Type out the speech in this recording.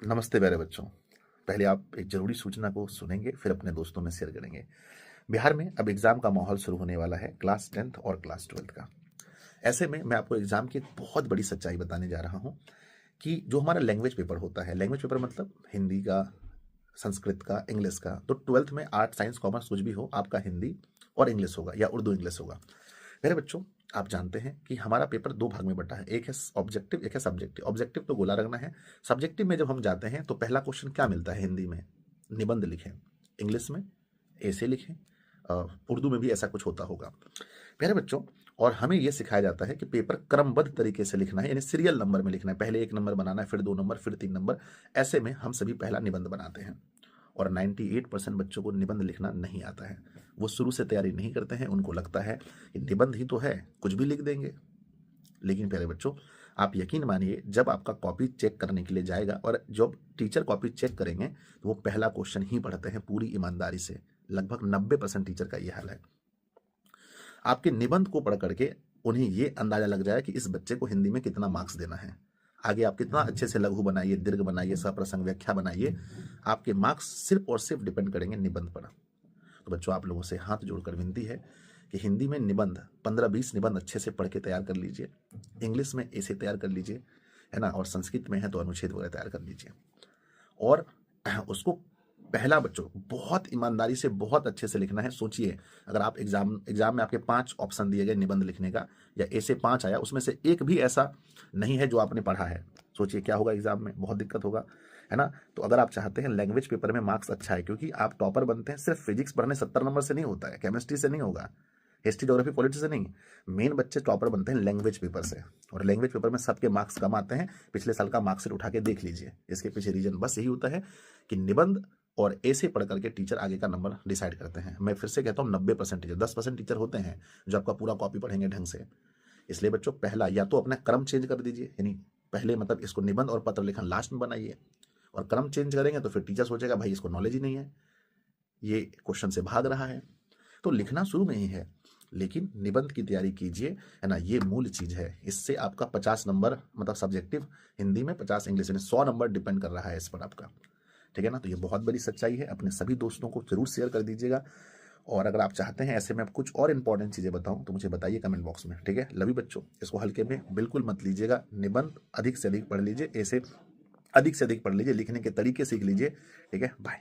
नमस्ते प्यारे बच्चों। पहले आप एक ज़रूरी सूचना को सुनेंगे, फिर अपने दोस्तों में शेयर करेंगे। बिहार में अब एग्ज़ाम का माहौल शुरू होने वाला है, क्लास 10th और क्लास 12th का। ऐसे में मैं आपको एग्ज़ाम की एक बहुत बड़ी सच्चाई बताने जा रहा हूँ कि जो हमारा लैंग्वेज पेपर होता है, लैंग्वेज पेपर मतलब हिंदी का, संस्कृत का, इंग्लिश का। तो 12th में आर्ट, साइंस, कॉमर्स कुछ भी हो, आपका हिंदी और इंग्लिश होगा या उर्दू इंग्लिश होगा। मेरे बच्चों, आप जानते हैं कि हमारा पेपर दो भाग में बटा है, एक है ऑब्जेक्टिव, एक है सब्जेक्टिव। ऑब्जेक्टिव तो गोला रखना है। सब्जेक्टिव में जब हम जाते हैं तो पहला क्वेश्चन क्या मिलता है? हिंदी में निबंध लिखें, इंग्लिश में ऐसे लिखें, उर्दू में भी ऐसा कुछ होता होगा प्यारे बच्चों। और हमें यह सिखाया जाता है कि पेपर क्रमबद्ध तरीके से लिखना है, यानी सीरियल नंबर में लिखना है। पहले 1 नंबर बनाना है, फिर 2 नंबर, फिर 3 नंबर। ऐसे में हम सभी पहला निबंध बनाते हैं। और 98% बच्चों को निबंध लिखना नहीं आता है। वो शुरू से तैयारी नहीं करते हैं, उनको लगता है कि निबंध ही तो है, कुछ भी लिख देंगे। लेकिन प्यारे बच्चों, आप यकीन मानिए, जब आपका कॉपी चेक करने के लिए जाएगा और जब टीचर कॉपी चेक करेंगे तो वो पहला क्वेश्चन ही पढ़ते हैं पूरी ईमानदारी से। लगभग 90% टीचर का ये हाल है। आपके निबंध को पढ़ करके उन्हें ये अंदाजा लग जाए कि इस बच्चे को हिंदी में कितना मार्क्स देना है। आगे आप कितना अच्छे से लघु बनाइए, दीर्घ बनाइए, सप्रसंग व्याख्या बनाइए, आपके मार्क्स सिर्फ और सिर्फ डिपेंड करेंगे निबंध पर। तो बच्चों, आप लोगों से हाथ जोड़कर विनती है कि हिंदी में निबंध 15-20 निबंध अच्छे से पढ़ के तैयार कर लीजिए। इंग्लिश में ऐसे तैयार कर लीजिए, है ना। और संस्कृत में है तो अनुच्छेद वगैरह तैयार कर लीजिए। और उसको पहला बच्चों बहुत ईमानदारी से बहुत अच्छे से लिखना है। सोचिए, अगर आप एग्जाम में आपके 5 ऑप्शन दिए गए निबंध लिखने का, या ऐसे 5 आया, उसमें से एक भी ऐसा नहीं है जो आपने पढ़ा है, सोचिए क्या होगा एग्जाम में। बहुत दिक्कत होगा, है ना। तो अगर आप चाहते हैं लैंग्वेज पेपर में मार्क्स अच्छा है, क्योंकि आप टॉपर बनते हैं सिर्फ फिजिक्स पढ़ने 70 नंबर से नहीं होता है, केमिस्ट्री से नहीं होगा, हिस्ट्री ज्योग्राफी पॉलिटिक्स से नहीं। मेन बच्चे टॉपर बनते हैं लैंग्वेज पेपर से। और लैंग्वेज पेपर में सबके मार्क्स कम आते हैं। पिछले साल का मार्क्सिट उठा के देख लीजिए। इसके पीछे रीजन बस यही होता है कि निबंध और ऐसे पढ़ करके टीचर आगे का नंबर डिसाइड करते हैं। मैं फिर से कहता हूँ, 90% टीचर, 10% टीचर होते हैं जो आपका पूरा कॉपी पढ़ेंगे ढंग से। इसलिए बच्चों, पहला या तो अपना क्रम चेंज कर दीजिए, यानी पहले मतलब इसको निबंध और पत्र लेखन लास्ट में बनाइए। और क्रम चेंज करेंगे तो फिर टीचर सोचेगा भाई इसको नॉलेज ही नहीं है, ये क्वेश्चन से भाग रहा है। तो लिखना शुरू में ही है, लेकिन निबंध की तैयारी कीजिए, है ना। ये मूल चीज है। इससे आपका 50 नंबर मतलब सब्जेक्टिव हिंदी में, 50 इंग्लिश में, 100 नंबर डिपेंड कर रहा है इस पर आपका। ठीक है ना। तो ये बहुत बड़ी सच्चाई है। अपने सभी दोस्तों को जरूर शेयर कर दीजिएगा। और अगर आप चाहते हैं ऐसे में कुछ और इंपॉर्टेंट चीजें बताऊं तो मुझे बताइए कमेंट बॉक्स में। ठीक है। लव यू बच्चों, इसको हल्के में बिल्कुल मत लीजिएगा। निबंध अधिक से अधिक पढ़ लीजिए, ऐसे अधिक से अधिक पढ़ लीजिए, लिखने के तरीके सीख लीजिए। ठीक है, बाय।